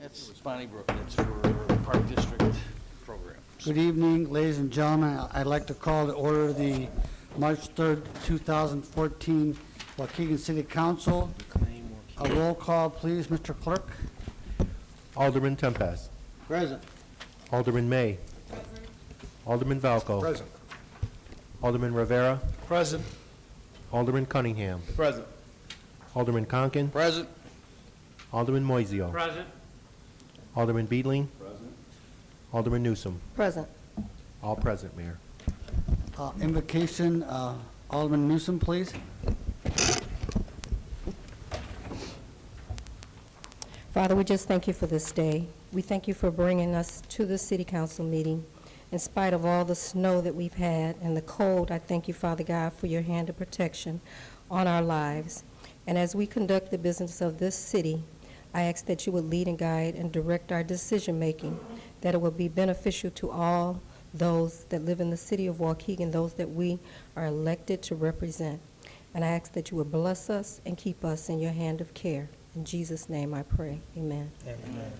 That's Bonnie Brook. It's for Park District programs. Good evening, ladies and gentlemen. I'd like to call to order the March 3rd, 2014 Waukegan City Council. A roll call, please, Mr. Clerk. Alderman Tempest. Present. Alderman May. Alderman Valco. Present. Alderman Rivera. Present. Alderman Cunningham. Present. Alderman Conkin. Present. Alderman Moisio. Present. Alderman Beedling. Present. Alderman Newsom. Present. All present, Mayor. Invocation, Alderman Newsom, please. Father, we just thank you for this day. We thank you for bringing us to the city council meeting. In spite of all the snow that we've had and the cold, I thank you, Father God, for your hand of protection on our lives. And as we conduct the business of this city, I ask that you would lead and guide and direct our decision-making, that it will be beneficial to all those that live in the city of Waukegan, those that we are elected to represent. And I ask that you would bless us and keep us in your hand of care. In Jesus' name I pray. Amen. Amen.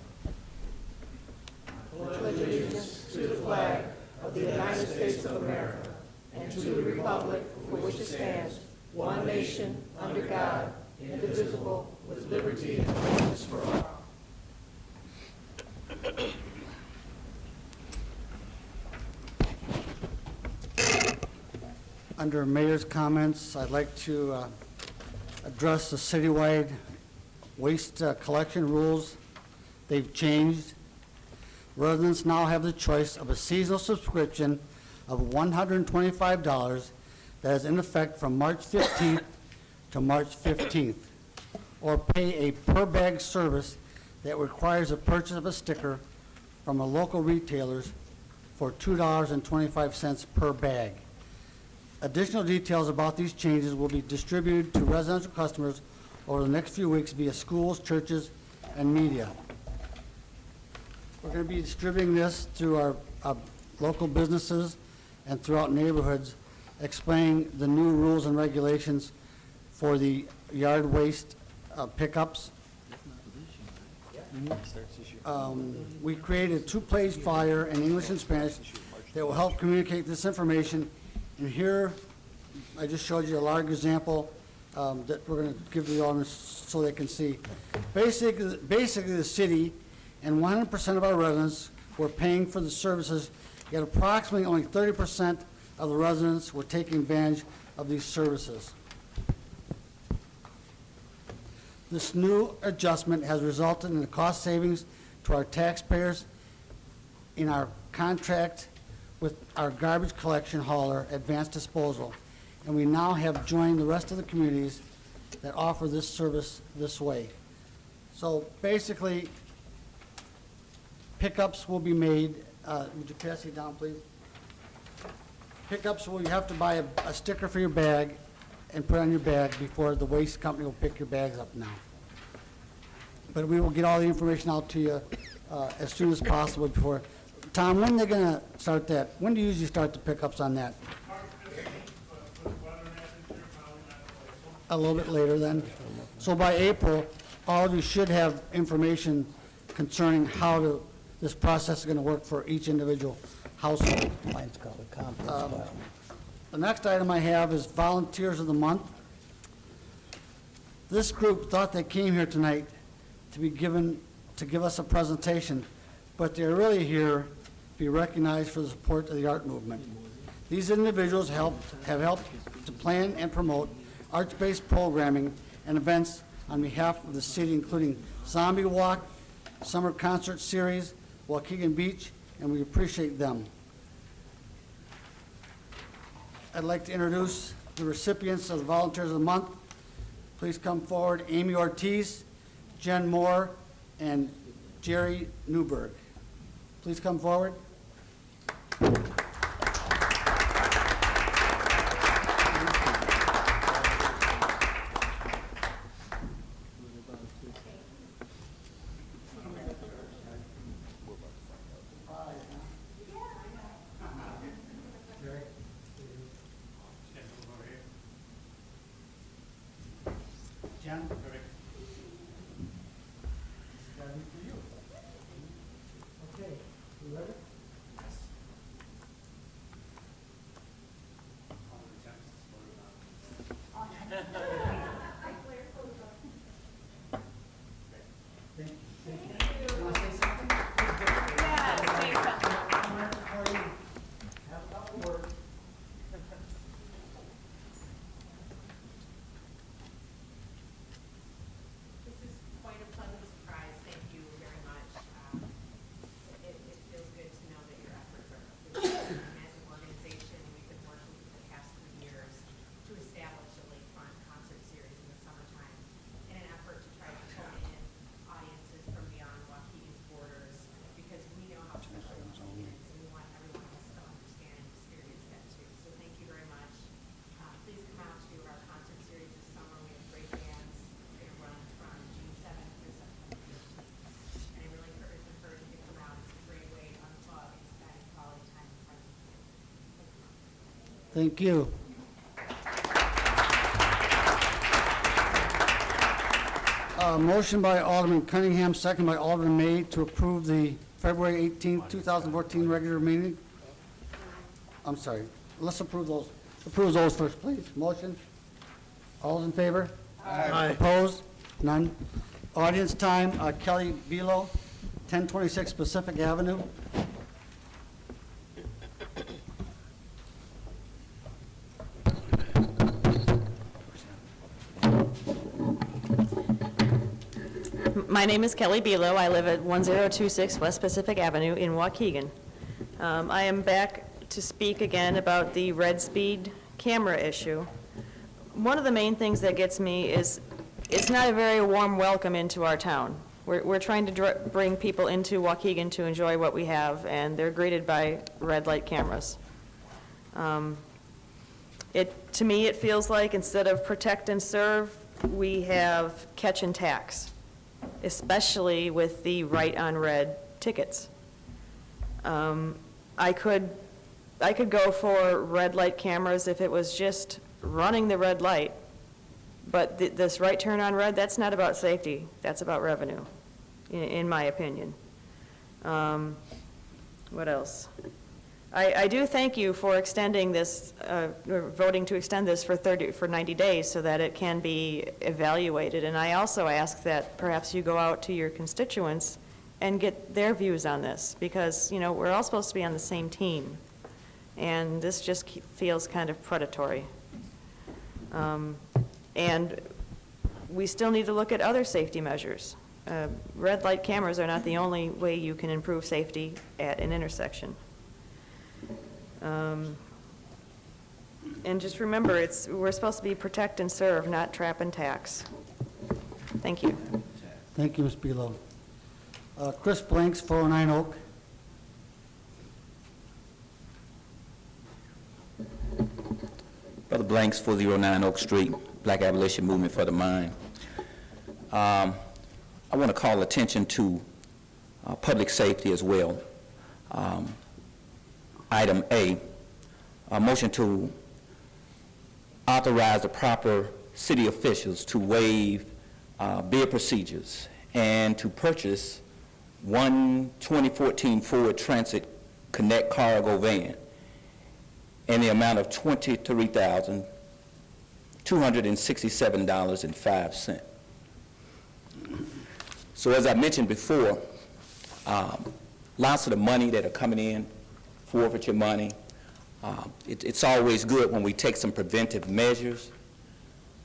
Under Mayor's comments, I'd like to address the citywide waste collection rules. They've changed. Residents now have the choice of a seasonal subscription of $125 that is in effect from March 15th to March 15th, or pay a per-bag service that requires a purchase of a sticker from a local retailers for $2.25 per bag. Additional details about these changes will be distributed to residential customers over the next few weeks via schools, churches, and media. We're going to be distributing this through our local businesses and throughout neighborhoods, explaining the new rules and regulations for the yard waste pickups. We created a two-page flyer in English and Spanish that will help communicate this information. And here, I just showed you a large example that we're going to give to the audience so they can see. Basically, the city and 100% of our residents were paying for the services, yet approximately only 30% of the residents were taking advantage of these services. This new adjustment has resulted in a cost savings to our taxpayers in our contract with our garbage collection hauler, Advanced Disposal, and we now have joined the rest of the communities that offer this service this way. So basically, pickups will be made. Would you pass it down, please? Pickups will, you have to buy a sticker for your bag and put on your bag before the waste company will pick your bags up now. But we will get all the information out to you as soon as possible before. Tom, when are they going to start that? When do you usually start the pickups on that? A little bit later then. So by April, all of you should have information concerning how this process is going to work for each individual household. Mine's called a compost pile. The next item I have is Volunteers of the Month. This group thought they came here tonight to give us a presentation, but they're really here to be recognized for the support of the art movement. These individuals have helped to plan and promote arts-based programming and events on behalf of the city, including Zombie Walk, Summer Concert Series, Waukegan Beach, and we appreciate them. I'd like to introduce the recipients of the Volunteers of the Month. Please come forward, Amy Ortiz, Jen Moore, and Jerry Newberg. Please come forward. Jen? This is gotta be for you. This is quite a pleasant surprise. Thank you very much. It feels good to know that your efforts are appreciated. And as an organization, we've been working for the past 3 years to establish a lakefront concert series in the summertime in an effort to try to pull in audiences from beyond Waukegan's borders, because we know how special Waukegan is, and we want everyone else to understand and experience that too. So thank you very much. Please come out to our concert series this summer. We have great bands. It's going to run from June 7th through September 15th. And I really encourage you to come out. It's a great way to unplug and spend quality time with friends and family. Thank you. Motion by Alderman Cunningham, second by Alderman May to approve the February 18th, 2014 regular meeting. I'm sorry. Let's approve those. Approve those first, please. Motion. All in favor? Aye. Opposed? None. Audience time, Kelly Belo, 1026 Pacific Avenue. My name is Kelly Belo. I live at 1026 West Pacific Avenue in Waukegan. I am back to speak again about the red speed camera issue. One of the main things that gets me is it's not a very warm welcome into our town. We're trying to bring people into Waukegan to enjoy what we have, and they're greeted by red light cameras. To me, it feels like instead of protect and serve, we have catch and tax, especially with the right on red tickets. I could go for red light cameras if it was just running the red light, but this right turn on red, that's not about safety, that's about revenue, in my opinion. What else? I do thank you for extending this, or voting to extend this for 90 days so that it can be evaluated. And I also ask that perhaps you go out to your constituents and get their views on this, because, you know, we're all supposed to be on the same team. And this just feels kind of predatory. And we still need to look at other safety measures. Red light cameras are not the only way you can improve safety at an intersection. And just remember, we're supposed to be protect and serve, not trap and tax. Thank you. Thank you, Ms. Belo. Chris Blanks, 409 Oak. Brother Blanks, 409 Oak Street, Black Abolition Movement for the Mind. I want to call attention to public safety as well. Item A, a motion to authorize the proper city officials to waive bid procedures and to purchase one 2014 Ford Transit Connect cargo van in the amount of $23,267.05. So as I mentioned before, lots of the money that are coming in, forfeiture money, it's always good when we take some preventive measures,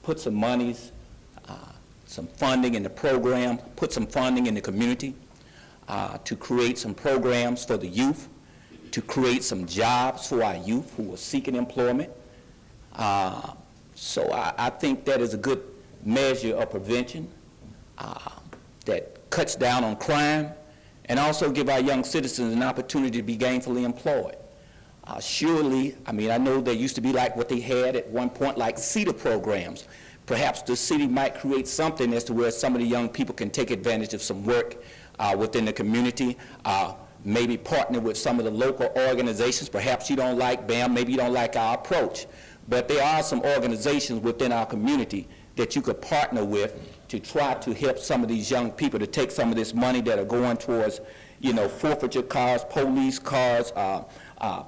put some monies, some funding in the program, put some funding in the community to create some programs for the youth, to create some jobs for our youth who are seeking employment. So I think that is a good measure of prevention that cuts down on crime and also give our young citizens an opportunity to be gainfully employed. Surely, I mean, I know there used to be like what they had at one point, like CETA programs. Perhaps the city might create something as to where some of the young people can take advantage of some work within the community, maybe partner with some of the local organizations. Perhaps you don't like BAM, maybe you don't like our approach, but there are some organizations within our community that you could partner with to try to help some of these young people to take some of this money that are going towards, you know, forfeiture cars, police cars,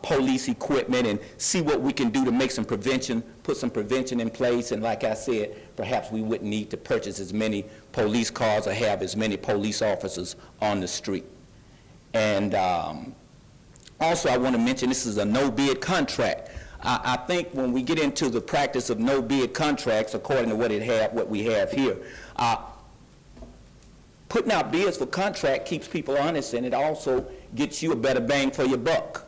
police equipment and see what we can do to make some prevention, put some prevention in place. And like I said, perhaps we wouldn't need to purchase as many police cars or have as many police officers on the street. And also, I want to mention this is a no-bid contract. I think when we get into the practice of no-bid contracts, according to what we have here, putting out bids for contract keeps people honest, and it also gets you a better bang for your buck.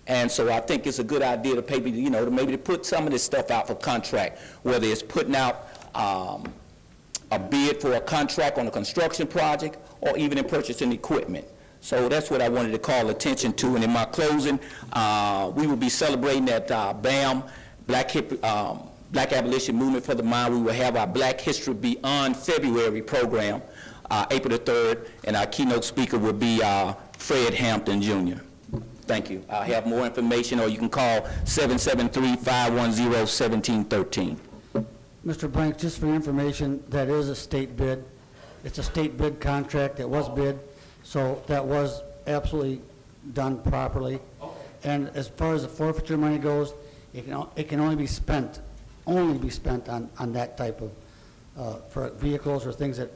And so I think it's a good idea to pay, to maybe to put some of this stuff out for contract, whether it's putting out a bid for a contract on a construction project or even in purchasing equipment. So that's what I wanted to call attention to. And in my closing, we will be celebrating at BAM, Black Abolition Movement for the Mind. We will have our Black History Beyond February program, April the 3rd, and our keynote speaker will be Fred Hampton, Jr. Thank you. I'll have more information, or you can call 773-510-1713. Mr. Blank, just for your information, that is a state bid. It's a state bid contract that was bid, so that was absolutely done properly. And as far as the forfeiture money goes, it can only be spent on that type of, for vehicles or things that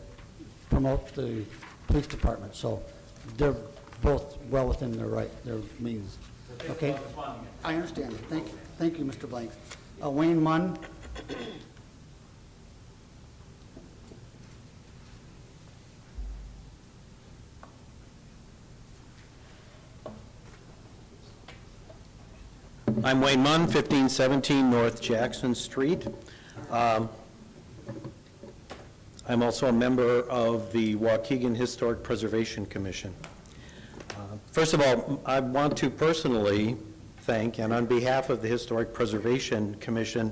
promote the police department. So they're both well within their means. Okay? I understand. Thank you, Mr. Blank. Wayne Munn. I'm Wayne Munn, 1517 North Jackson Street. I'm also a member of the Waukegan Historic Preservation Commission. First of all, I want to personally thank, and on behalf of the Historic Preservation Commission,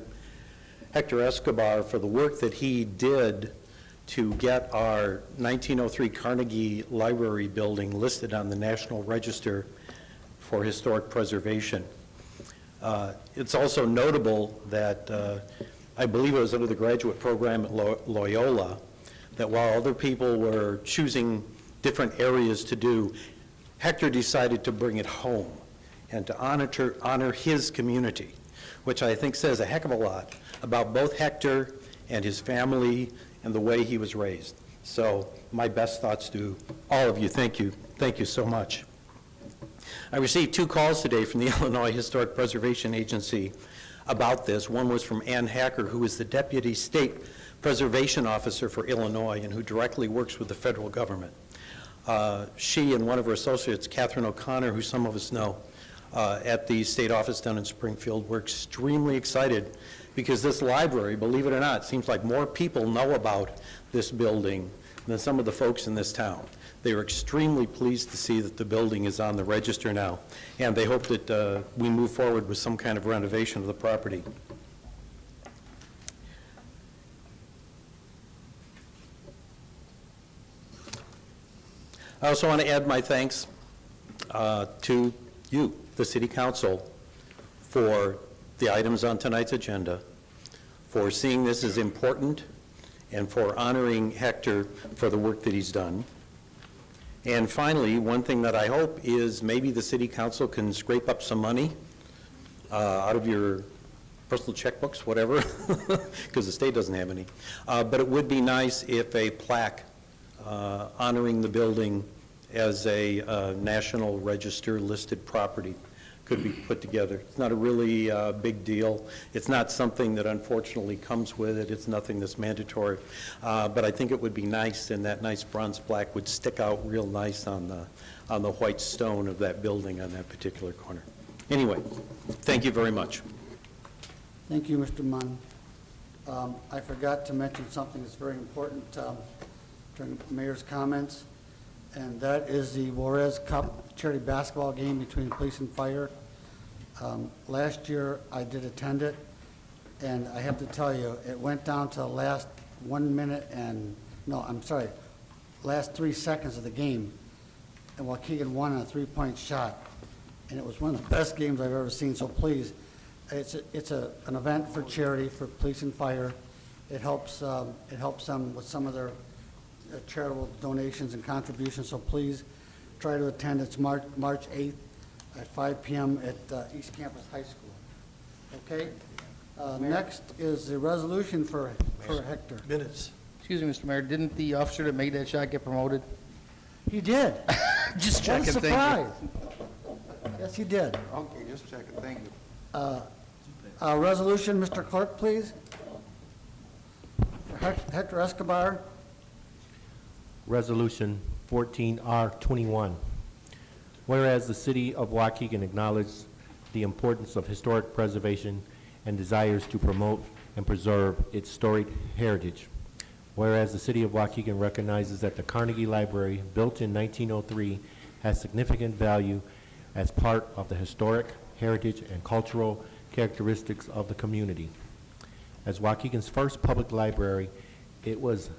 Hector Escobar for the work that he did to get our 1903 Carnegie Library building listed on the National Register for Historic Preservation. It's also notable that I believe it was under the graduate program at Loyola that while other people were choosing different areas to do, Hector decided to bring it home and to honor his community, which I think says a heck of a lot about both Hector and his family and the way he was raised. So my best thoughts to all of you. Thank you. Thank you so much. I received 2 calls today from the Illinois Historic Preservation Agency about this. One was from Ann Hacker, who is the Deputy State Preservation Officer for Illinois and who directly works with the federal government. She and one of her associates, Catherine O'Connor, who some of us know, at the state office down in Springfield, were extremely excited because this library, believe it or not, seems like more people know about this building than some of the folks in this town. They were extremely pleased to see that the building is on the register now, and they hope that we move forward with some kind of renovation of the property. I also want to add my thanks to you, the City Council, for the items on tonight's agenda, for seeing this as important, and for honoring Hector for the work that he's done. And finally, one thing that I hope is maybe the City Council can scrape up some money out of your personal checkbooks, whatever, because the state doesn't have any. But it would be nice if a plaque honoring the building as a National Register listed property could be put together. It's not a really big deal. It's not something that unfortunately comes with it. It's nothing that's mandatory. But I think it would be nice, and that nice bronze plaque would stick out real nice on the white stone of that building on that particular corner. Anyway, thank you very much. Thank you, Mr. Munn. I forgot to mention something that's very important during the mayor's comments, and that is the Juarez Cup charity basketball game between police and fire. Last year, I did attend it, and I have to tell you, it went down to the last 1 minute and, no, I'm sorry, last 3 seconds of the game, and Waukegan won on a 3-point shot, and it was one of the best games I've ever seen, so please, it's an event for charity, for police and fire. It helps them with some of their charitable donations and contributions, so please try to attend. It's March 8th at 5 p.m. at East Campus High School. Okay? Next is the resolution for Hector. Minutes. Excuse me, Mr. Mayor, didn't the officer that made that shot get promoted? He did. Just What a checking, thank surprise. Yes, he did. Okay, just checking, thank you. Resolution, Mr. Clerk, please. Hector Escobar. Resolution 14R21. Whereas the city of Waukegan acknowledges the importance of historic preservation and desires to promote and preserve its storied heritage. Whereas the city of Waukegan recognizes that the Carnegie Library, built in 1903, has significant value as part of the historic heritage and cultural characteristics of the community. As Waukegan's first public library, it was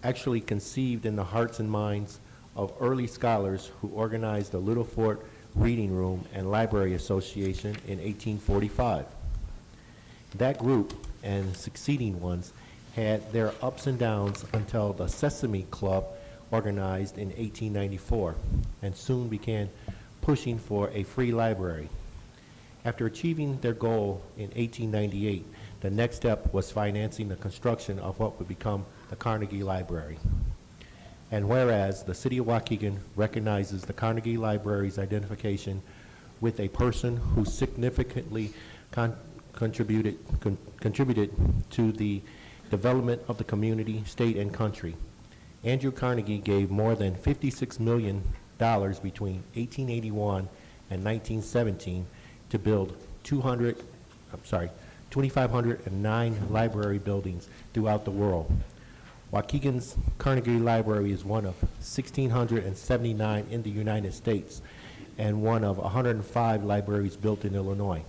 actually conceived in the hearts and minds of early scholars who organized the Little Fort Reading Room and Library Association in 1845. That group and succeeding ones had their ups and downs until the Sesame Club organized in 1894 and soon began pushing for a free library. After achieving their goal in 1898, the next step was financing the construction of what would become the Carnegie Library. And whereas the city of Waukegan recognizes the Carnegie Library's identification with a person who significantly contributed to the development of the community, state, and country. Andrew Carnegie gave more than $56 million between 1881 and 1917 to build 2,509 library buildings throughout the world. Waukegan's Carnegie Library is one of 1,679 in the United States and one of 105 libraries built in Illinois.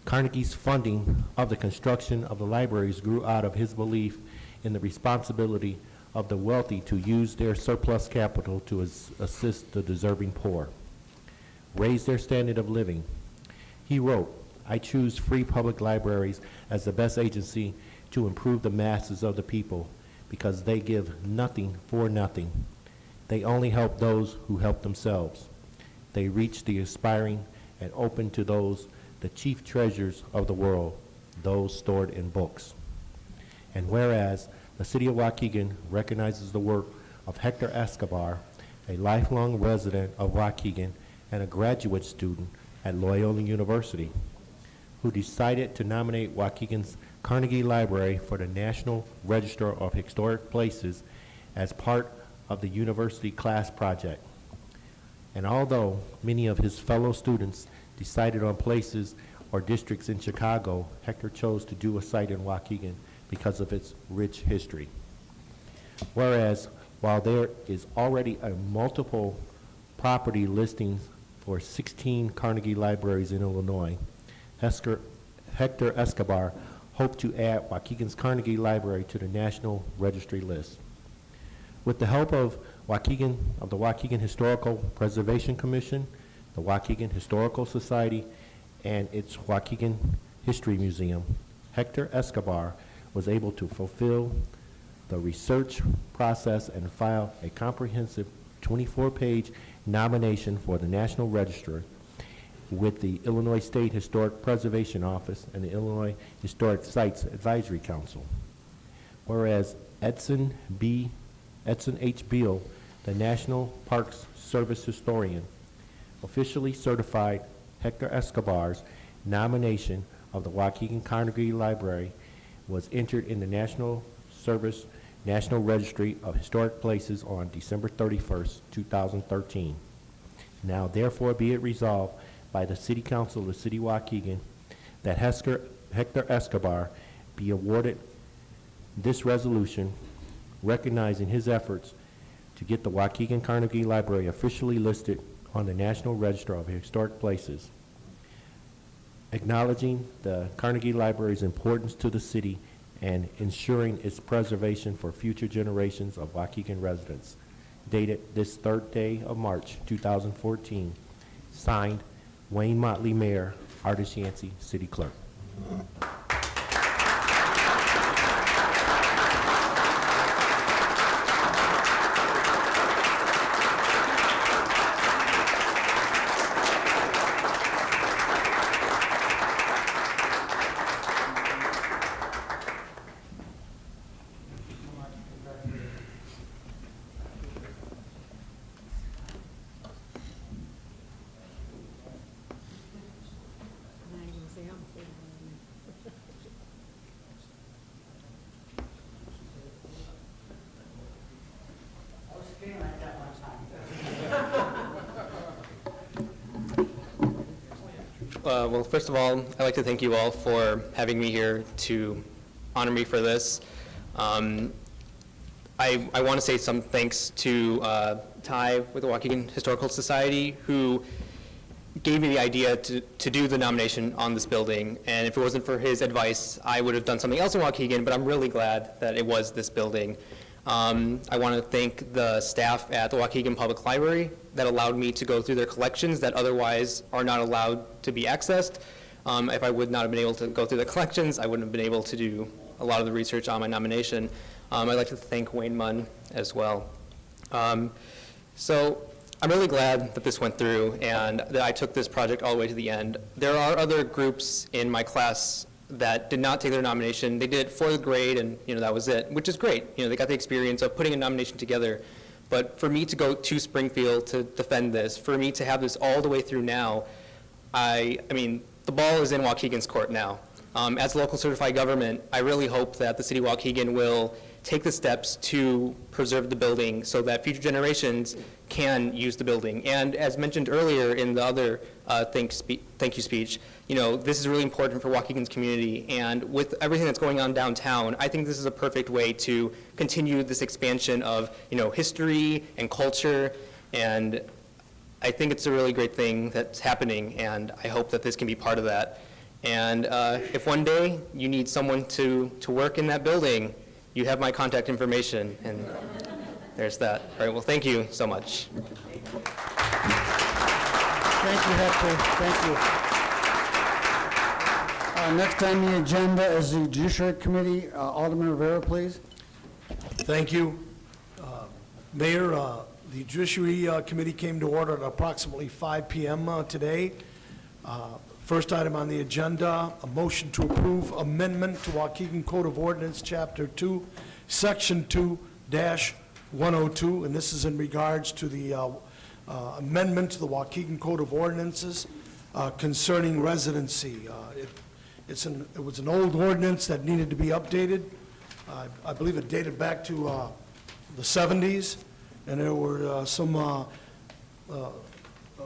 Carnegie's funding of the construction of the libraries grew out of his belief in the responsibility of the wealthy to use their surplus capital to assist the deserving poor, raise their standard of living. He wrote, "I choose free public libraries as the best agency to improve the masses of the people because they give nothing for nothing. They only help those who help themselves. They reach the aspiring and open to those the chief treasures of the world, those stored in books." And whereas the city of Waukegan recognizes the work of Hector Escobar, a lifelong resident of Waukegan and a graduate student at Loyola University, who decided to nominate Waukegan's Carnegie Library for the National Register of Historic Places as part of the university class project. And although many of his fellow students decided on places or districts in Chicago, Hector chose to do a site in Waukegan because of its rich history. Whereas, while there is already a multiple property listings for 16 Carnegie libraries in Illinois, Hector Escobar hoped to add Waukegan's Carnegie Library to the National Registry list. With the help of the Waukegan Historical Preservation Commission, the Waukegan Historical Society, and its Waukegan History Museum, Hector Escobar was able to fulfill the research process and file a comprehensive 24-page nomination for the National Register with the Illinois State Historic Preservation Office and the Illinois Historic Sites Advisory Council. Whereas Edson H. Beal, the National Parks Service historian, officially certified Hector Escobar's nomination of the Waukegan Carnegie Library was entered in the National Registry of Historic Places on December 31st, 2013. Now therefore be it resolved by the City Council of the City of Waukegan that Hector Escobar be awarded this resolution recognizing his efforts to get the Waukegan Carnegie Library officially listed on the National Register of Historic Places, acknowledging the Carnegie Library's importance to the city and ensuring its preservation for future generations of Waukegan residents. Dated this 3rd day of March, 2014. Signed, Wayne Motley, Mayor, Artis Yancey, City Clerk. Well, first of all, I'd like to thank you all for having me here to honor me for this. I want to say some thanks to Ty with the Waukegan Historical Society, who gave me the idea to do the nomination on this building. And if it wasn't for his advice, I would have done something else in Waukegan, but I'm really glad that it was this building. I want to thank the staff at the Waukegan Public Library that allowed me to go through their collections that otherwise are not allowed to be accessed. If I would not have been able to go through the collections, I wouldn't have been able to do a lot of the research on my nomination. I'd like to thank Wayne Munn as well. So I'm really glad that this went through and that I took this project all the way to the end. There are other groups in my class that did not take their nomination. They did it for the grade, and that was it, which is great. They got the experience of putting a nomination together. But for me to go to Springfield to defend this, for me to have this all the way through now, I mean, the ball is in Waukegan's court now. As a local certified government, I really hope that the city of Waukegan will take the steps to preserve the building so that future generations can use the building. And as mentioned earlier in the other thank you speech, this is really important for Waukegan's community. And with everything that's going on downtown, I think this is a perfect way to continue this expansion of history and culture. And I think it's a really great thing that's happening, and I hope that this can be part of that. And if one day you need someone to work in that building, you have my contact information, and there's that. All right, well, thank you so much. Thank you, Hector. Thank you. Next on the agenda is the Judiciary Committee. Alderman Rivera, please. Thank you. Mayor, the Judiciary Committee came to order at approximately 5 p.m. Today. First item on the agenda, a motion to approve amendment to Waukegan Code of Ordinance, Chapter 2, Section 2-102, and this is in regards to the amendment to the Waukegan Code of Ordinances concerning residency. It was an old ordinance that needed to be updated. I believe it dated back to the 70s, and there were some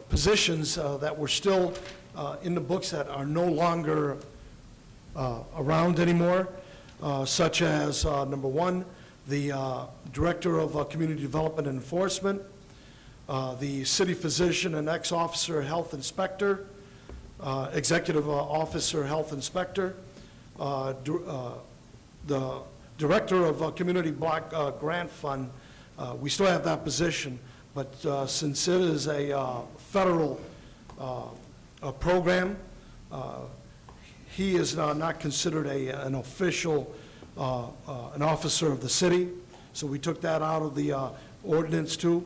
positions that were still in the books that are no longer around anymore, such as, number one, the Director of Community Development and Enforcement, the City Physician and Ex-Officer Health Inspector, Executive Officer Health Inspector, the Director of Community Block Grant Fund. We still have that position, but since it is a federal program, he is not considered an official, an officer of the city, so we took that out of the ordinance too.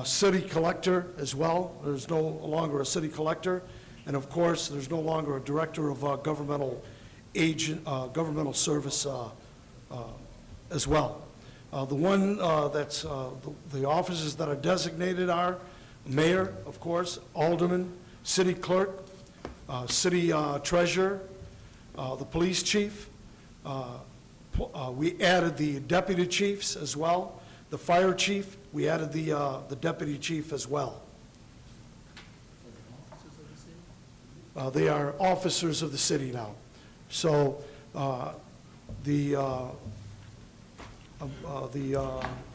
City collector as well, there's no longer a city collector, and of course, there's no longer a director of governmental agent, governmental service as well. The one that's, the offices that are designated are mayor, of course, alderman, city clerk, city treasurer, the police chief. We added the deputy chiefs as well. The fire chief, we added the deputy chief as well. They are officers of the city now. So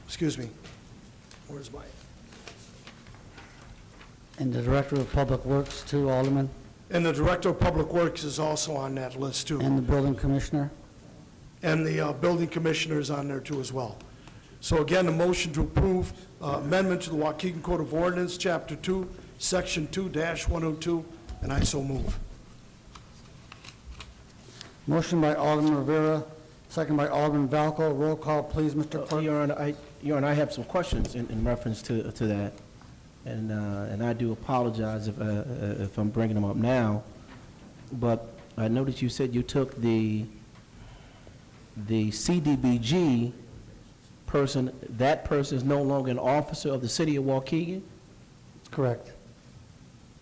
excuse me, where's my? And the Director of Public Works too, Alderman, And the Director of Public Works is also on that list too. and the Building Commissioner. And the building commissioner is on there too as well. So again, the motion to approve amendment to the Waukegan Code of Ordinance, Chapter 2, Section 2-102, and I so move. Motion by Alderman Rivera, second by Alderman Valco. Roll call, please, Mr. Clerk. Your Honor, I have some questions in reference to that, and I do apologize if I'm bringing them up now, but I noticed you said you took the CDBG person, that person is no longer an officer of the city of Waukegan? Correct.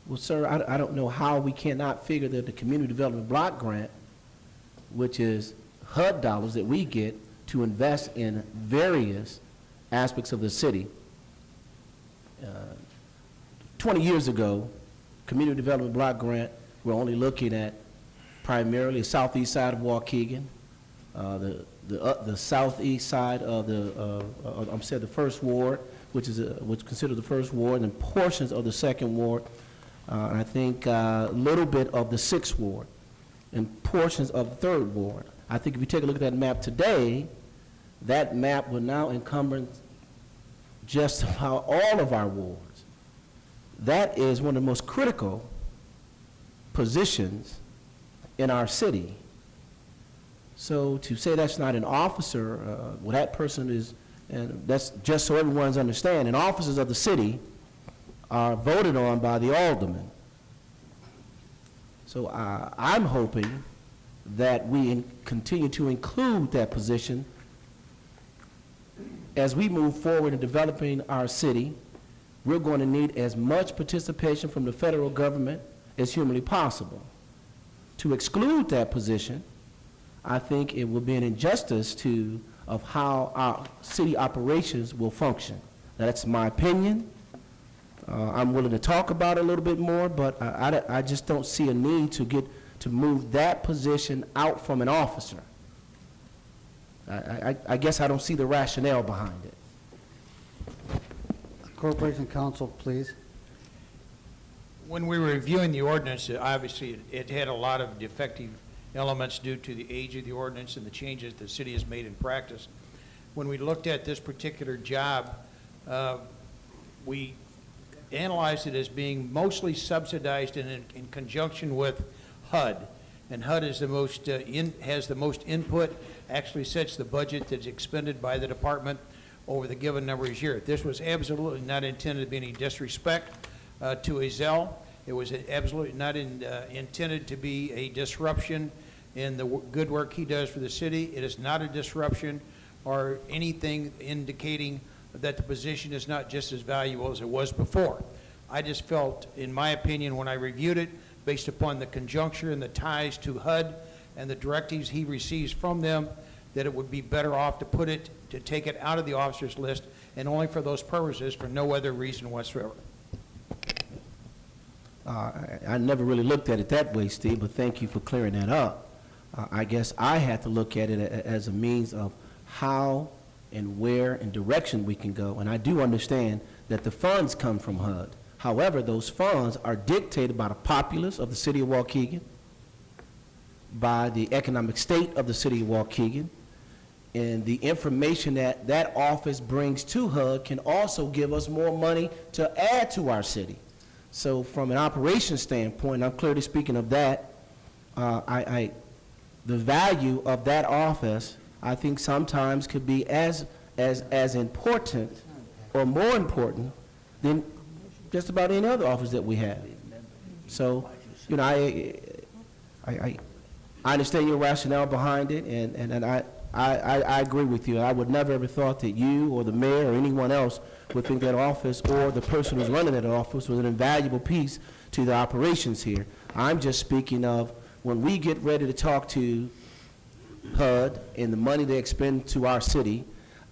Well, sir, I don't know how we cannot figure that the Community Development Block Grant, which is HUD dollars that we get to invest in various aspects of the city. 20 years ago, Community Development Block Grant We're only looking at primarily the southeast side of Waukegan, the southeast side of the first ward, which is considered the first ward, and portions of the second ward, and I think a little bit of the sixth ward, and portions of the third ward. I think if you take a look at that map today, that map will now encumber just about all of our wards. That is one of the most critical positions in our city. So to say that's not an officer, well, that person is, and that's just so everyone's understanding, officers of the city are voted on by the alderman. So I'm hoping that we continue to include that position as we move forward in developing our city. We're going to need as much participation from the federal government as humanly possible. To exclude that position, I think it would be an injustice of how our city operations will function. Now, that's my opinion. I'm willing to talk about it a little bit more, but I just don't see a need to move that position out from an officer. I guess I don't see the rationale behind it. Corporation Counsel, please. When we were reviewing the ordinance, obviously, it had a lot of defective elements due to the age of the ordinance and the changes the city has made in practice. When we looked at this particular job, we analyzed it as being mostly subsidized in conjunction with HUD. And HUD is the most, has the most input, actually sets the budget that's expended by the department over the given number of years. This was absolutely not intended to be any disrespect to Azell. It was absolutely not intended to be a disruption in the good work he does for the city. It is not a disruption or anything indicating that the position is not just as valuable as it was before. I just felt, in my opinion, when I reviewed it, based upon the conjuncture and the ties to HUD and the directives he receives from them, that it would be better off to take it out of the officers list and only for those purposes, for no other reason whatsoever. I never really looked at it that way, Steve, but thank you for clearing that up. I guess I had to look at it as a means of how and where and direction we can go. And I do understand that the funds come from HUD. However, those funds are dictated by the populace of the city of Waukegan, by the economic state of the city of Waukegan, and the information that that office brings to HUD can also give us more money to add to our city. So from an operations standpoint, I'm clearly speaking of that, the value of that office, I think sometimes could be as important or more important than just about any other office that we have. So, you know, I understand your rationale behind it, and I agree with you. I would never ever thought that you or the mayor or anyone else would think that office or the person who's running that office was an invaluable piece to the operations here. I'm just speaking of when we get ready to talk to HUD and the money they expend to our city,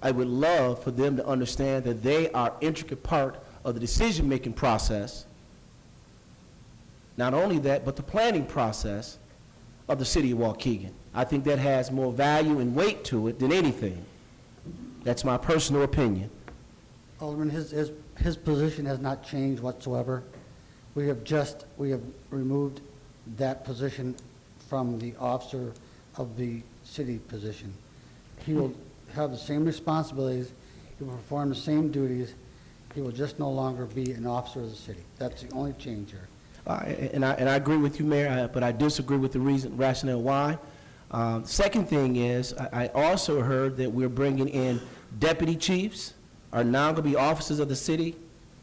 I would love for them to understand that they are an intricate part of the decision-making process. Not only that, but the planning process of the city of Waukegan. I think that has more value and weight to it than anything. That's my personal opinion. Alderman, his position has not changed whatsoever. We have removed that position from the officer of the city position. He will have the same responsibilities, he will perform the same duties, he will just no longer be an officer of the city. That's the only change here. And I agree with you, Mayor, but I disagree with the rationale why. Second thing is, I also heard that we're bringing in deputy chiefs are now going to be officers of the city.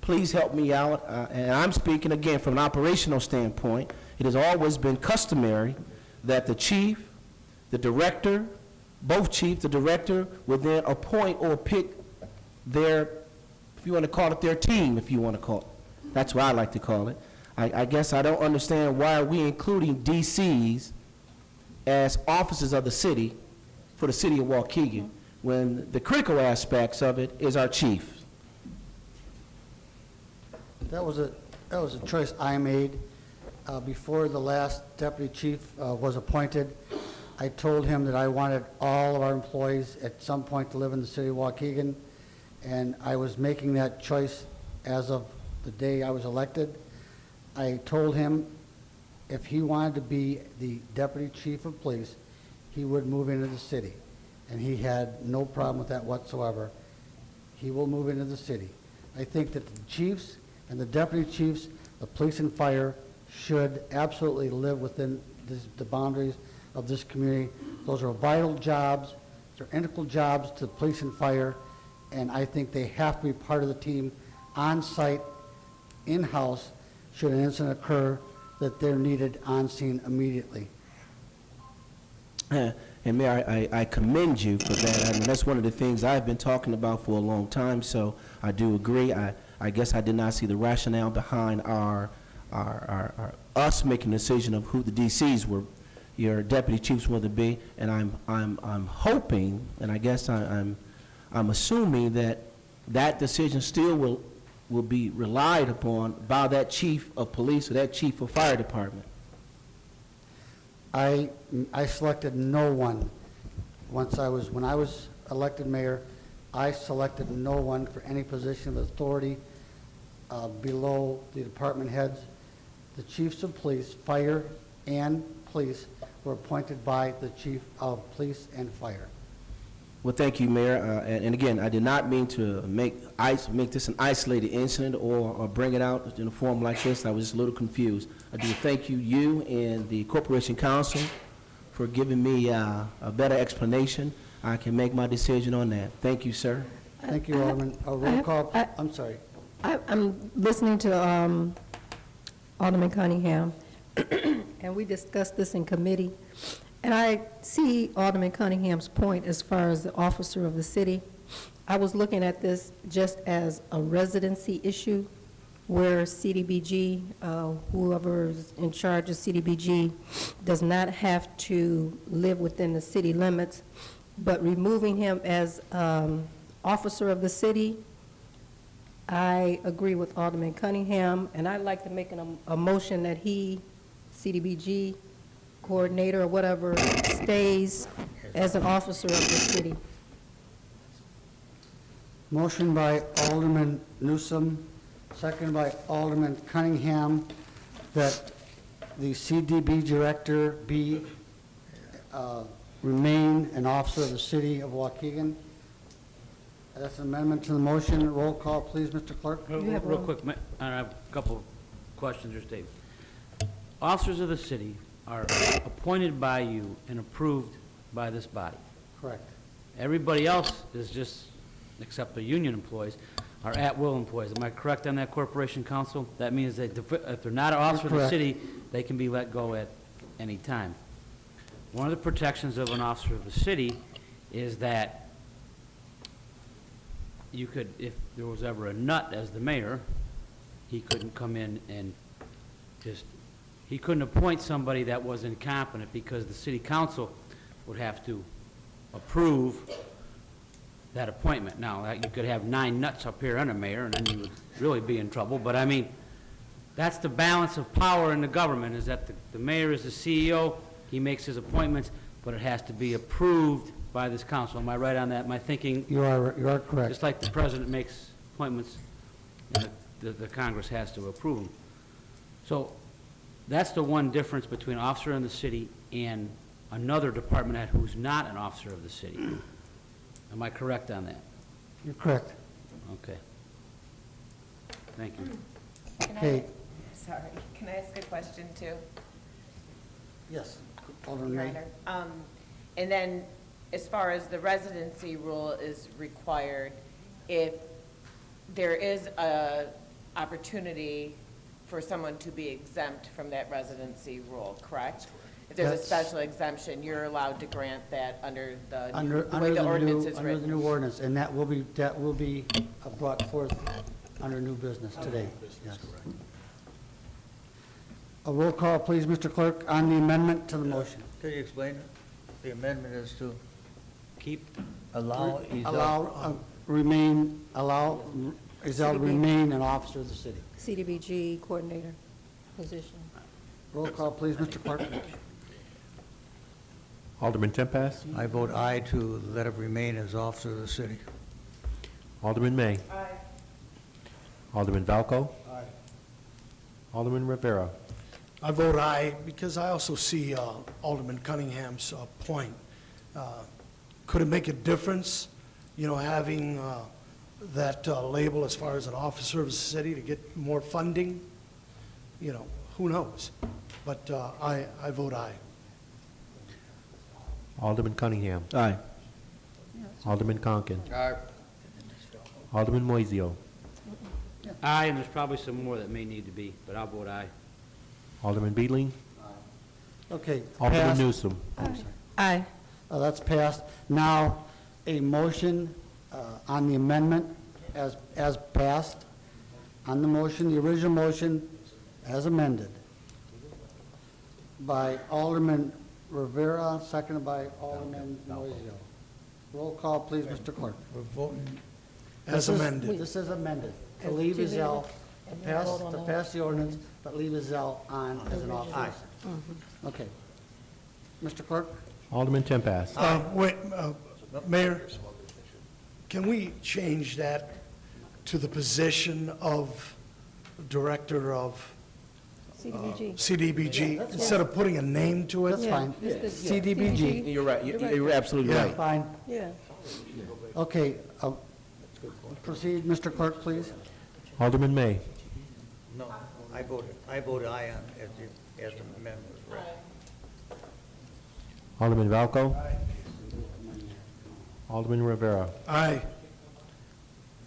Please help me out. And I'm speaking again from an operational standpoint. It has always been customary that the chief, the director, both chief, the director, would then appoint or pick their, if you want to call it their team, if you want to call it. That's what I like to call it. I guess I don't understand why are we including DCs as officers of the city for the city of Waukegan when the critical aspects of it is our chief. That was a choice I made. before the last deputy chief was appointed, I told him that I wanted all of our employees at some point to live in the city of Waukegan, and I was making that choice as of the day I was elected. I told him if he wanted to be the deputy chief of police, he would move into the city, and he had no problem with that whatsoever. He will move into the city. I think that the chiefs and the deputy chiefs, the police and fire, should absolutely live within the boundaries of this community. Those are vital jobs. They're integral jobs to the police and fire, and I think they have to be part of the team on-site, in-house, should an incident occur, that they're needed on scene immediately. And Mayor, I commend you for that. I mean, that's one of the things I've been talking about for a long time, so I do agree. I guess I did not see the rationale behind us making a decision of who the DCs were, your deputy chiefs were to be, and I'm hoping, and I guess I'm assuming that that decision still will be relied upon by that chief of police or that chief of fire department. I selected no one. When I was elected mayor, I selected no one for any position of authority below the department heads. The chiefs of police, fire, and police were appointed by the chief of police and fire. Well, thank you, Mayor. And again, I did not mean to make this an isolated incident or bring it out in a form like this. I was just a little confused. I do thank you and the Corporation Council for giving me a better explanation. I can make my decision on that. Thank you, sir. Thank you, Alderman. A roll call, I'm sorry. I'm listening to Alderman Cunningham, and we discussed this in committee. And I see Alderman Cunningham's point as far as the officer of the city. I was looking at this just as a residency issue where CDBG, whoever's in charge of CDBG, does not have to live within the city limits, but removing him as officer of the city, I agree with Alderman Cunningham, and I'd like to make a motion that he, CDBG, coordinator or whatever, stays as an officer of the city. Motion by Alderman Newsom, second by Alderman Cunningham, that the CDB director remain an officer of the city of Waukegan. That's an amendment to the motion. Roll call, please, Mr. Clerk. Real quick, I have a couple of questions or statements. Officers of the city are appointed by you and approved by this body. Correct. Everybody else is just, except the union employees, are at-will employees. Am I correct on that, Corporation Council? That means that if they're not an officer of the Correct. city, they can be let go at any time. One of the protections of an officer of the city is that you could, if there was ever a nut as the mayor, he couldn't come in and he couldn't appoint somebody that was incompetent because the city council would have to approve that appointment. Now, you could have 9 nuts up here and a mayor, and then you would really be in trouble. But I mean, that's the balance of power in the government, is that the mayor is the CEO, he makes his appointments, but it has to be approved by this council. Am I right on that? Am I thinking? You are correct. Just like the president makes appointments, and the Congress has to approve them. So that's the one difference between an officer in the city and another department head who's not an officer of the city. Am I correct on that? You're correct. Okay. Thank you. Okay. Sorry, can I ask a question too? Yes. Alderman May. Reiner? And then, as far as the residency rule is required, if there is a opportunity for someone to be exempt from that residency rule, correct? If there's a That's- special exemption, you're allowed to grant that under the Under way the ordinance is Under the written? new ordinance, and that will be brought forth under new business today. Yes. A roll call, please, Mr. Clerk, on the amendment to the motion. Can you explain it? The amendment is to Keep, allow Remain an officer of the city. CDBG coordinator position. Roll call, please, Mr. Clerk. Alderman Tempest, I vote aye to let it remain as officer of the city. Alderman May. Alderman Valco. Alderman Rivera. I vote aye because I also see Alderman Cunningham's point. Could it make a difference, having that label as far as an officer of the city to get more funding? Who knows? But I vote aye. Alderman Cunningham. Aye. Alderman Conken. Alderman Moisio. Aye, and there's probably some more that may need to be, but I'll vote aye. Alderman Beedling. Okay. Alderman passed. Newsom. Aye. That's passed. Now, a motion on the amendment as passed. On the motion, the original motion as amended by Alderman Rivera, seconded by Alderman Moisio. Roll call, please, Mr. Clerk. We're voting, As amended. This is amended. To leave his L, to pass the ordinance, but leave his L on as an officer. Okay. Mr. Clerk? Alderman Tempest. Wait, Mayor, can we change that to the position of Director of CDBG. CDBG, instead of putting a name to it? That's fine. CDBG. You're right. You're absolutely Yeah. right. Fine. Yeah. Okay. Proceed, Mr. Clerk, please. Alderman May. no, I voted aye on, as the amendment was read. Alderman Valco. Alderman Rivera. Aye.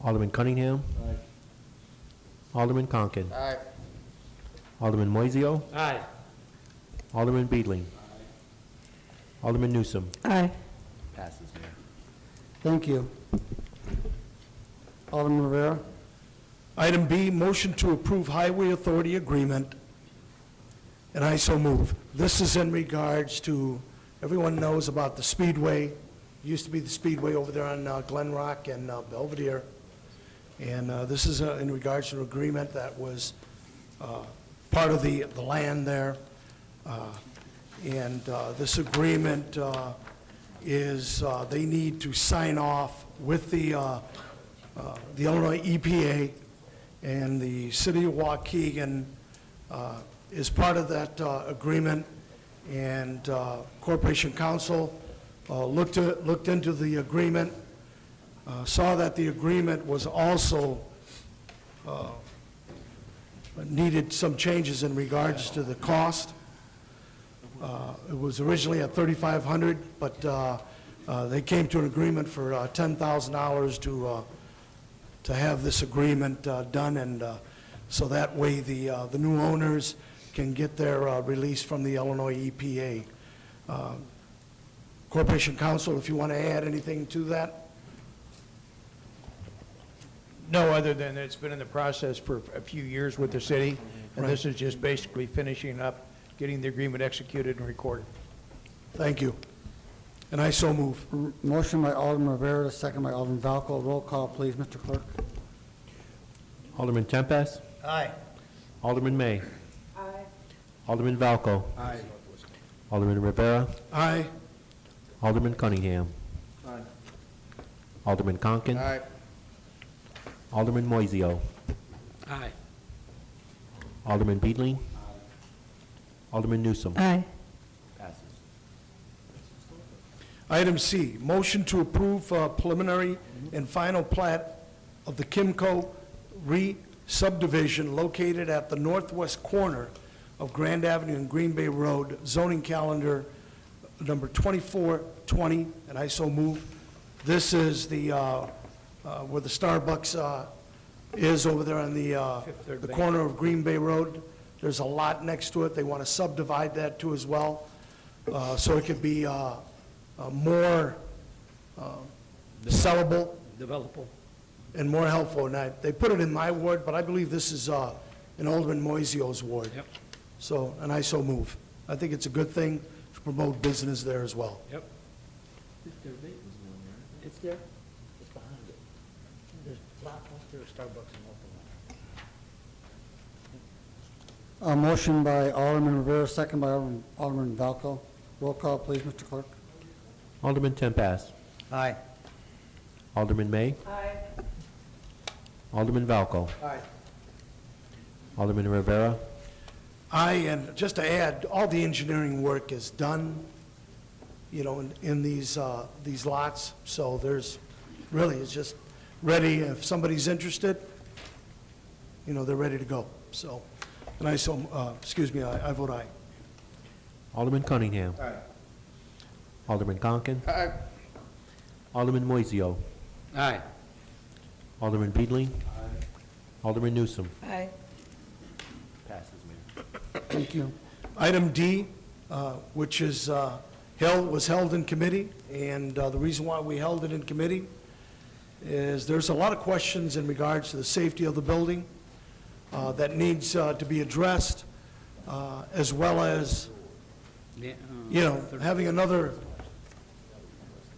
Alderman Cunningham. Alderman Conken. Alderman Moisio. Aye. Alderman Beedling. Alderman Newsom. Aye. Passes, Mayor. Thank you. Alderman Rivera? Item B, motion to approve Highway Authority agreement, and I so move. This is in regards to, everyone knows about the Speedway, used to be the Speedway over there on Glen Rock and Belvedere, and this is in regards to an agreement that was part of the land there, and this agreement is, they need to sign off with the Illinois EPA, and the city of Waukegan is part of that agreement, and Corporation Council looked into the agreement, saw that the agreement was also needed some changes in regards to the cost. It was originally at $3,500, but they came to an agreement for $10,000 to have this agreement done, and so that way the new owners can get their release from the Illinois EPA. Corporation Council, if you want to add anything to that? No, other than it's been in the process for a few years with the city, and this is just basically finishing up, getting the agreement executed and recorded. Thank you. And I so move. Motion by Alderman Rivera, second by Alderman Valco. Roll call, please, Mr. Clerk. Alderman Tempest. Aye. Alderman May. Alderman Valco. Alderman Rivera. Aye. Alderman Cunningham. Alderman Conken. Alderman Moisio. Aye. Alderman Beedling. Alderman Newsom. Aye. Passes. Item C, motion to approve preliminary and final plat of the Kimco re-subdivision located at the northwest corner of Grand Avenue and Green Bay Road, zoning calendar number 2420, and I so move. This is the, where the Starbucks is over there on the corner of Green Bay Road. There's a lot next to it. They want to subdivide that too as well, so it could be more sellable Developable. and more helpful. And they put it in my ward, but I believe this is in Alderman Moisio's ward. Yep. So, and I so move. I think it's a good thing to promote business there as well. Yep. It's there. It's behind it. There's Blockbuster, Starbucks, and A motion by Alderman Rivera, second by Alderman Valco. Roll call, please, Mr. Clerk. Alderman Tempest, Aye. Alderman May, Aye. Alderman Valco, Aye. Alderman Rivera, And just to add, all the engineering work is done, in these lots, so there's, really, it's just ready, if somebody's interested, they're ready to go, so, and I vote aye. Alderman Cunningham, Alderman Conken, Alderman Moisio, Aye. Alderman Beedling, Alderman Newsom. Aye. Passes, Mayor. Thank you. Item D, which is was held in committee, and the reason why we held it in committee is there's a lot of questions in regards to the safety of the building that needs to be addressed, as well as, Yeah, having another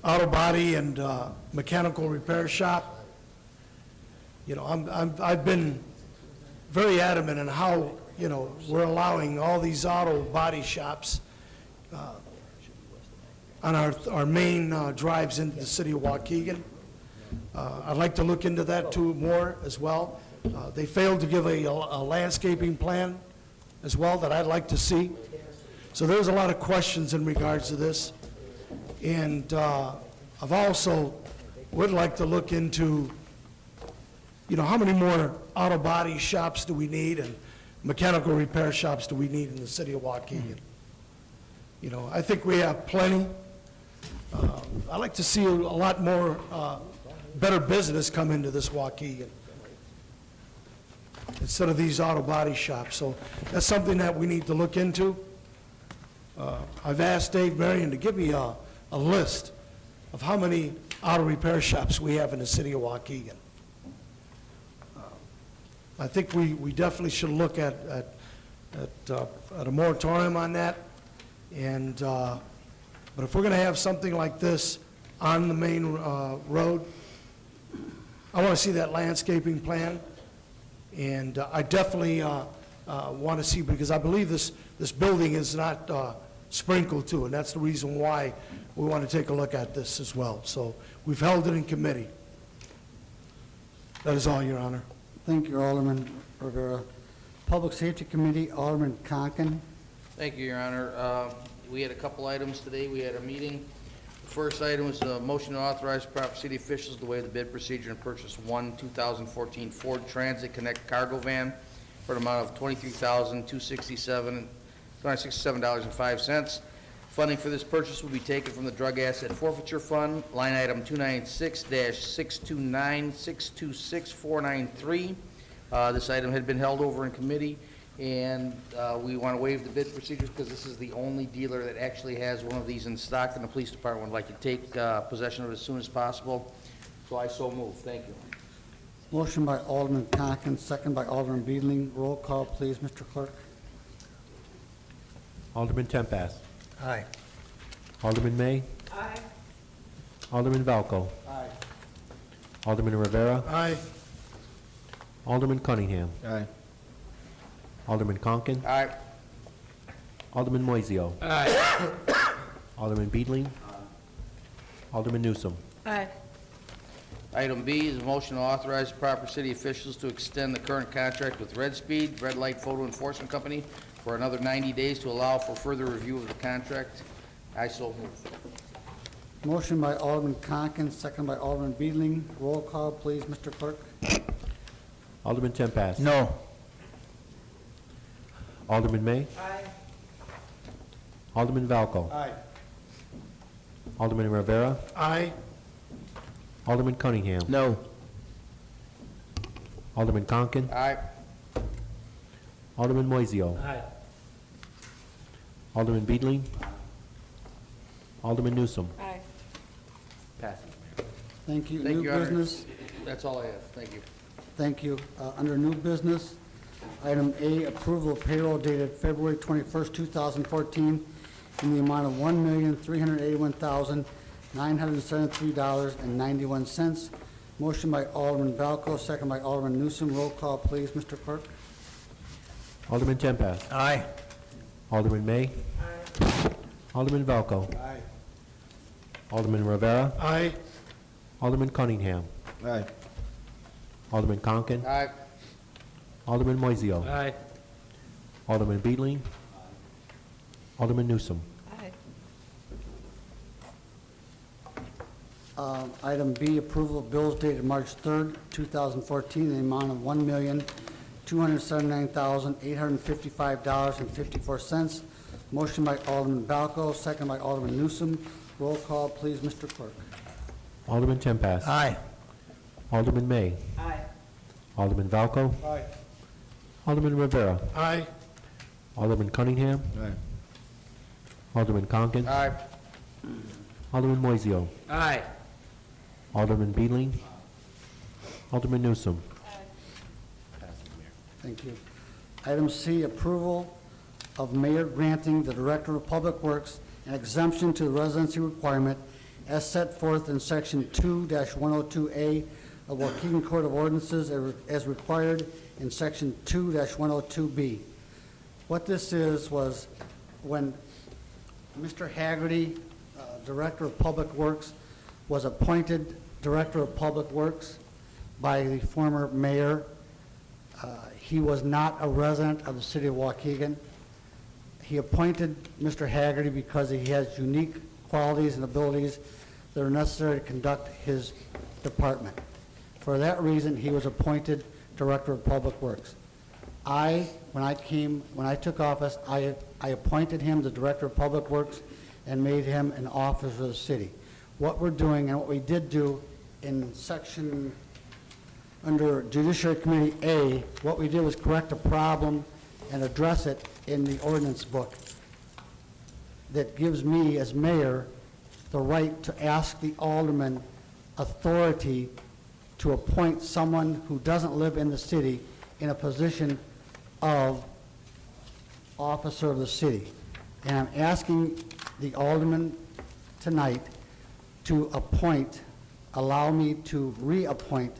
auto body and mechanical repair shop. I've been very adamant in how, we're allowing all these auto body shops on our main drives into the city of Waukegan. I'd like to look into that too more as well. They failed to give a landscaping plan as well that I'd like to see. So there's a lot of questions in regards to this. And I've also would like to look into, how many more auto body shops do we need and mechanical repair shops do we need in the city of Waukegan? I think we have plenty. I'd like to see a lot more better business come into this Waukegan instead of these auto body shops. So that's something that we need to look into. I've asked Dave Marion to give me a list of how many auto repair shops we have in the city of Waukegan. I think we definitely should look at a moratorium on that. And, but if we're going to have something like this on the main road, I want to see that landscaping plan. And I definitely want to see, because I believe this building is not sprinkled too, and that's the reason why we want to take a look at this as well. So we've held it in committee. That is all, Your Honor. Thank you, Alderman Rivera. Public Safety Committee, Alderman Conken. Thank you, Your Honor. We had a couple items today. We had a meeting. The first item was a motion to authorize proper city officials to waive the bid procedure and purchase one 2014 Ford Transit Connect cargo van for an amount of $23,267.05. Funding for this purchase will be taken from the Drug Asset Forfeiture Fund, line item 296-629-626-493. This item had been held over in committee, and we want to waive the bid procedures because this is the only dealer that actually has one of these in stock, and the police department would like to take possession of it as soon as possible. So I so move. Thank you. Motion by Alderman Conken, second by Alderman Beedling. Roll call, please, Mr. Clerk. Alderman Tempest, Aye. Alderman May, Aye. Alderman Valco, Aye. Alderman Rivera, Aye. Alderman Cunningham, Aye. Alderman Conken, Aye. Alderman Moisio, Aye. Alderman Beedling, Alderman Newsom. Aye. Item B is a motion to authorize proper city officials to extend the current contract with Red Speed, Red Light Photo Enforcement Company, for another 90 days to allow for further review of the contract. I so move. Motion by Alderman Conken, second by Alderman Beedling. Roll call, please, Mr. Clerk. Alderman Tempest. No. Alderman May, Aye. Alderman Valco, Aye. Alderman Rivera, Aye. Alderman Cunningham, No. Alderman Conken, Aye. Alderman Moisio, Aye. Alderman Beedling, Alderman Newsom. Aye. Passes. Thank you. Thank New you, Your Honor. business. That's all I have. Thank you. Thank you. Under new business, item A, approval of payroll dated February 21st, 2014, in the amount of $1,381,973.91. Motion by Alderman Valco, second by Alderman Newsom. Roll call, please, Mr. Clerk. Alderman Tempest. Aye. Alderman May. Alderman Valco. Aye. Alderman Rivera. Aye. Alderman Cunningham. Aye. Alderman Conken. Aye. Alderman Moisio. Aye. Alderman Beedling. Alderman Newsom. Item B, approval of bills dated March 3rd, 2014, in the amount of $1,279,855.54. Motion by Alderman Valco, second by Alderman Newsom. Roll call, please, Mr. Clerk. Alderman Tempest. Aye. Alderman May. Aye. Alderman Valco. Aye. Alderman Rivera. Aye. Alderman Cunningham. Aye. Alderman Conken. Aye. Alderman Moisio. Aye. Alderman Beedling. Alderman Newsom. Thank you. Item C, approval of mayor granting the Director of Public Works an exemption to the residency requirement as set forth in Section 2-102A of Waukegan Code of Ordinances as required in Section 2-102B. What this is was when Mr. Haggerty, Director of Public Works, was appointed Director of Public Works by the former mayor. He was not a resident of the city of Waukegan. He appointed Mr. Haggerty because he has unique qualities and abilities that are necessary to conduct his department. For that reason, he was appointed Director of Public Works. When I took office, I appointed him the Director of Public Works and made him an officer of the city. What we're doing, and what we did do in section, under Judiciary Committee A, what we did was correct a problem and address it in the ordinance book that gives me, as mayor, the right to ask the alderman authority to appoint someone who doesn't live in the city in a position of officer of the city. And I'm asking the alderman tonight to allow me to reappoint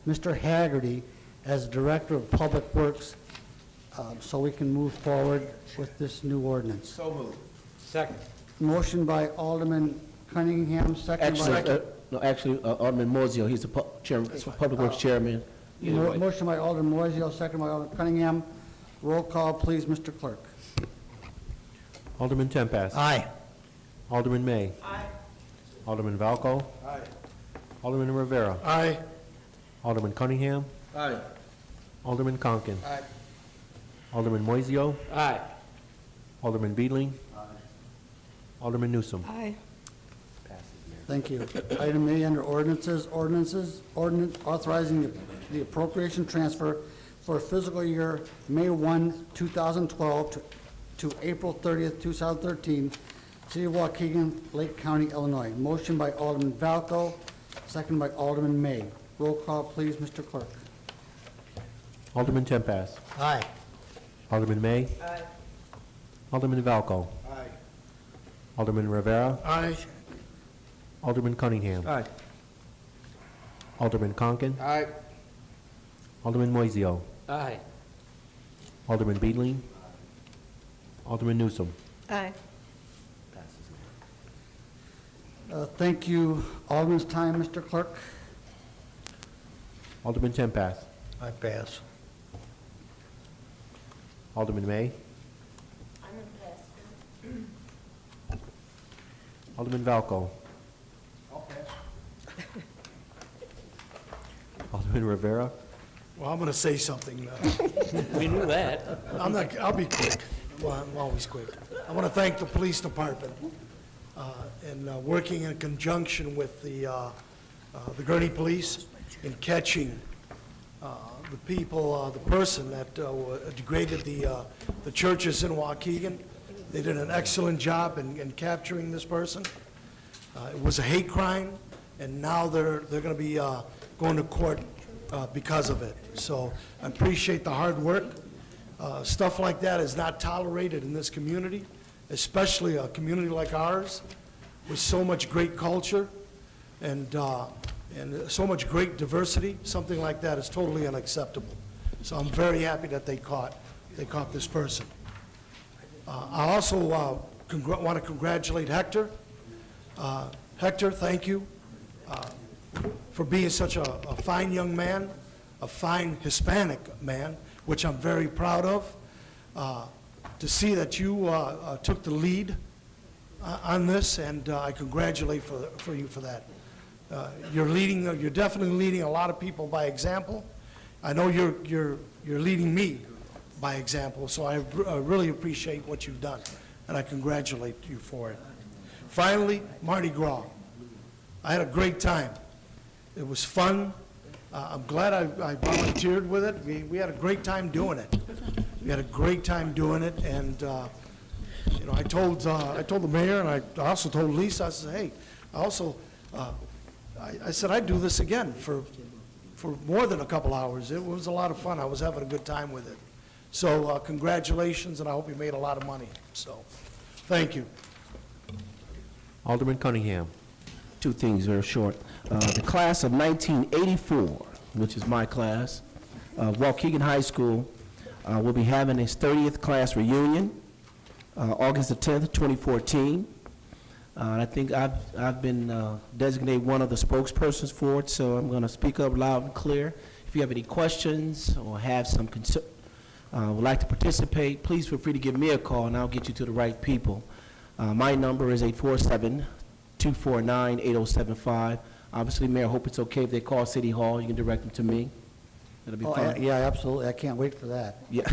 Mr. Haggerty as Director of Public Works so we can move forward with this new ordinance. So moved. Second. Motion by Alderman Cunningham, second by... Actually, Alderman Moisio, he's the Public Works Chairman. Either way. Motion by Alderman Moisio, second by Alderman Cunningham. Roll call, please, Mr. Clerk. Alderman Tempest. Aye. Alderman May. Aye. Alderman Valco. Aye. Alderman Rivera. Aye. Alderman Cunningham. Aye. Alderman Conken. Aye. Alderman Moisio. Aye. Alderman Beedling. Alderman Newsom. Aye. Thank you. Item A under ordinance authorizing the appropriation transfer for fiscal year May 1, 2012 to April 30th, 2013, City of Waukegan, Lake County, Illinois. Motion by Alderman Valco, second by Alderman May. Roll call, please, Mr. Clerk. Alderman Tempest. Aye. Alderman May. Aye. Alderman Valco. Aye. Alderman Rivera. Aye. Alderman Cunningham. Aye. Alderman Conken. Aye. Alderman Moisio. Aye. Alderman Beedling. Alderman Newsom. Aye. Thank you. Alderman's time, Mr. Clerk. Alderman Tempest. I pass. Alderman May. I'm in pass. Alderman Valco. Alderman Rivera. Well, I'm going to say something. We knew that. I'll be quick. Well, I'm always quick. I want to thank the police department and working in conjunction with the Gurnee Police in catching the people, the person that degraded the churches in Waukegan. They did an excellent job in capturing this person. It was a hate crime, and now they're going to be going to court because of it. So I appreciate the hard work. Stuff like that is not tolerated in this community, especially a community like ours with so much great culture and so much great diversity. Something like that is totally unacceptable. So I'm very happy that they caught they caught this person. I also want to congratulate Hector. Hector, thank you for being such a fine young man, a fine Hispanic man, which I'm very proud of. To see that you took the lead on this, and I congratulate for you for that. You're definitely leading a lot of people by example. I know you're leading me by example, so I really appreciate what you've done, and I congratulate you for it. Finally, Mardi Gras. I had a great time. It was fun. I'm glad I volunteered with it. We had a great time doing it. We had a great time doing it, and you know, I told the mayor, and I also told Lisa. I said, hey, I said I'd do this again for more than a couple hours. It was a lot of fun. I was having a good time with it. So congratulations, and I hope you made a lot of money. So, thank you. Alderman Cunningham. Two things very short. The class of 1984, which is my class, Waukegan High School, will be having its 30th class reunion, August the 10th, 2014. I think I've been designated one of the spokespersons for it, so I'm going to speak up loud and clear. If you have any questions or have some concern, would like to participate, please feel free to give me a call, and I'll get you to the right people. My number is 847-249-8075. Obviously, Mayor, I hope it's okay if they call City Hall. You can direct them to me. That'll be fine. Yeah, absolutely. I can't wait for that. Yeah.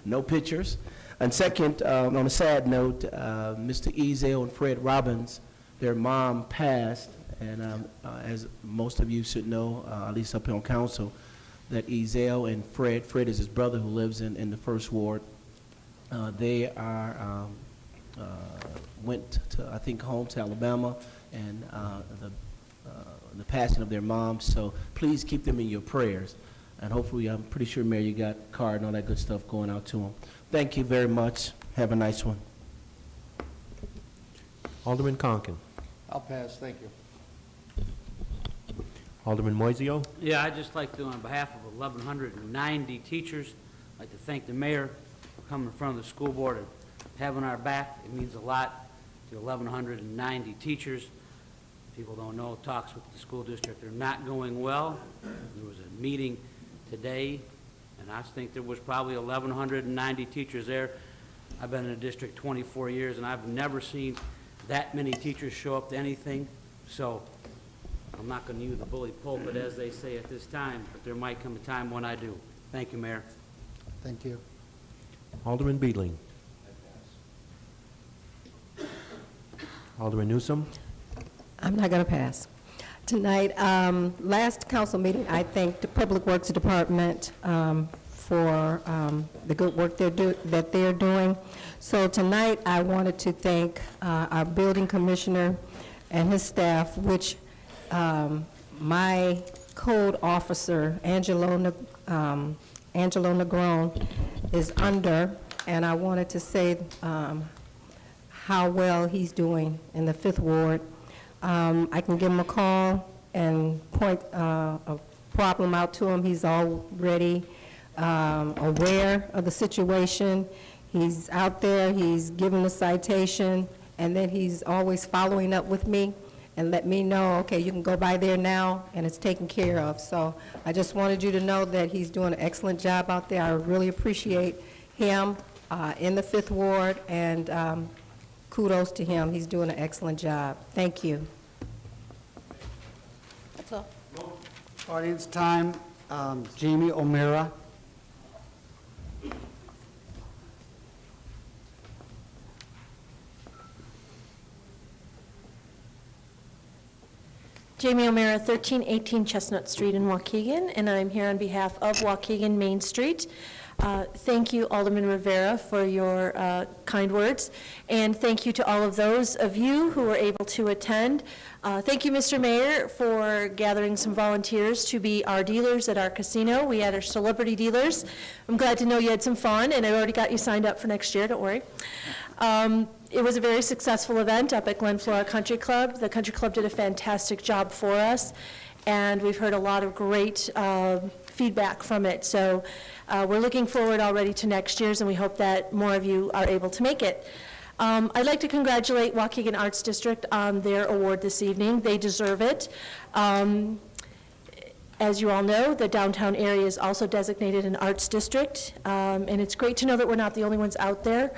No pictures. And second, on a sad note, Mr. Ezel and Fred Robbins, their mom passed, and as most of you should know, at least up here on council, that Ezel and Fred is his brother who lives in the First Ward. They are went to, I think, home to Alabama, and the passing of their mom. So please keep them in your prayers, and hopefully, I'm pretty sure, Mayor, you got a card and all that good stuff going out to them. Thank you very much. Have a nice one. Alderman Conkin. I'll pass, thank you. Alderman Moisio. Yeah, I'd just like to, on behalf of 1,190 teachers, I'd like to thank the mayor for coming in front of the school board and having our back. It means a lot to 1,190 teachers. People don't know, talks with the school district are not going well. There was a meeting today, and I think there was probably 1,190 teachers there. I've been in the district 24 years, and I've never seen that many teachers show up to anything. So I'm not going to use the bully pulpit, as they say at this time, but there might come a time when I do. Thank you, Mayor. Thank you. Alderman Beedling. Alderman Newsom. I'm not going to pass. Tonight, last council meeting, I thanked the Public Works Department for the good work that they're doing. So tonight, I wanted to thank our building commissioner and his staff, which my code officer, Angelo Negron, is under, and I wanted to say how well he's doing in the 5th Ward. I can give him a call and point a problem out to him. He's already aware of the situation. He's out there, he's given the citation, and then he's always following up with me and let me know, okay, you can go by there now, and it's taken care of. So I just wanted you to know that he's doing an excellent job out there. I really appreciate him in the 5th Ward, and kudos to him. He's doing an excellent job. Thank you. That's all. Audience time, Jamie O'Meara. Jamie O'Meara, 1318 Chestnut Street in Waukegan, and I'm here on behalf of Waukegan Main Street. Thank you, Alderman Rivera, for your kind words, and thank you to all of those of you who were able to attend. Thank you, Mr. Mayor, for gathering some volunteers to be our dealers at our casino. We had our celebrity dealers. I'm glad to know you had some fun, and I already got you signed up for next year, don't worry. It was a very successful event up at Glen Flora Country Club. The country club did a fantastic job for us, and we've heard a lot of great feedback from it. So we're looking forward already to next year's, and we hope that more of you are able to make it. I'd like to congratulate Waukegan Arts District on their award this evening. They deserve it. As you all know, the downtown area is also designated an arts district, and it's great to know that we're not the only ones out there.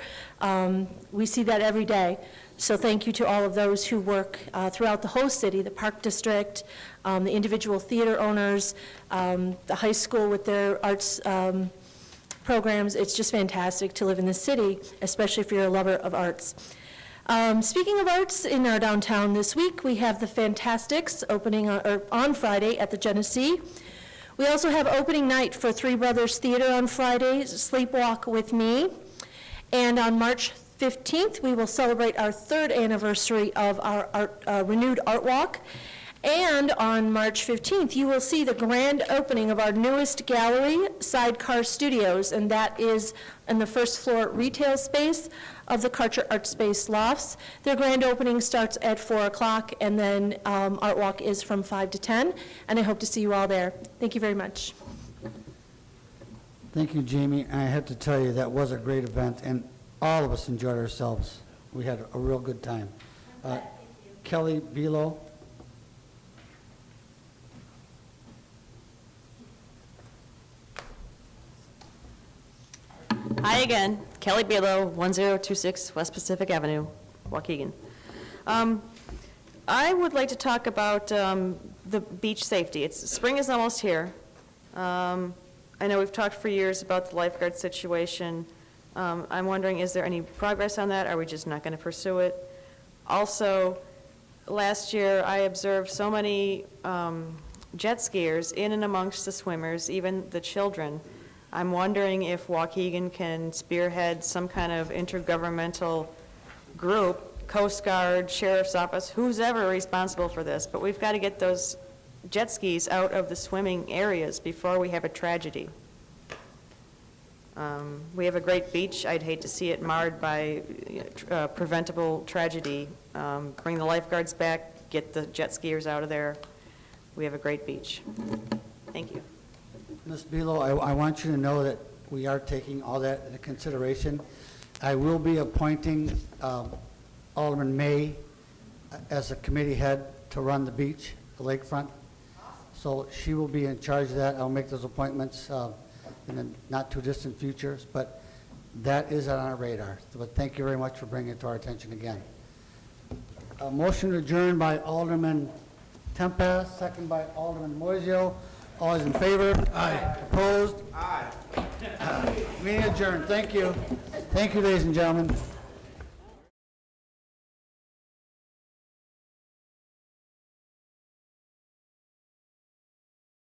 We see that every day. So thank you to all of those who work throughout the whole city, the Park District, the individual theater owners, the high school with their arts programs. It's just fantastic to live in the city, especially if you're a lover of arts. Speaking of arts, in our downtown this week, we have the Fantastics opening on Friday at the Genesee. We also have opening night for Three Brothers Theater on Friday, Sleepwalk with Me. And on March 15th, we will celebrate our 3rd anniversary of our renewed Art Walk. And on March 15th, you will see the grand opening of our newest gallery, Sidecar Studios, and that is in the first floor retail space of the Karcher Art Space Lofts. Their grand opening starts at 4 o'clock, and then Art Walk is from 5 to 10, and I hope to see you all there. Thank you very much. Thank you, Jamie. I have to tell you, that was a great event, and all of us enjoyed ourselves. We had a real good time. Kelly Belo. Hi again, Kelly Belo, 1026 West Pacific Avenue, Waukegan. I would like to talk about the beach safety. Spring is almost here. I know we've talked for years about the lifeguard situation. I'm wondering, is there any progress on that? Are we just not going to pursue it? Also, last year I observed so many jet skiers in and amongst the swimmers, even the children. I'm wondering if Waukegan can spearhead some kind of intergovernmental group, Coast Guard, Sheriff's Office, who's ever responsible for this, but we've got to get those jet skis out of the swimming areas before we have a tragedy. We have a great beach. I'd hate to see it marred by preventable tragedy. Bring the lifeguards back, get the jet skiers out of there. We have a great beach. Thank you. Ms. Belo, I want you to know that we are taking all that into consideration. I will be appointing Alderman May as a committee head to run the beach, the lakefront. So she will be in charge of that. I'll make those appointments in the not-too-distant future, but that is on our radar. But thank you very much for bringing it to our attention again. A motion adjourned by Alderman Tempest, second by Alderman Moisio. All those in favor? Aye. Opposed? Aye. Meeting adjourned. Thank you. Thank you, ladies and gentlemen.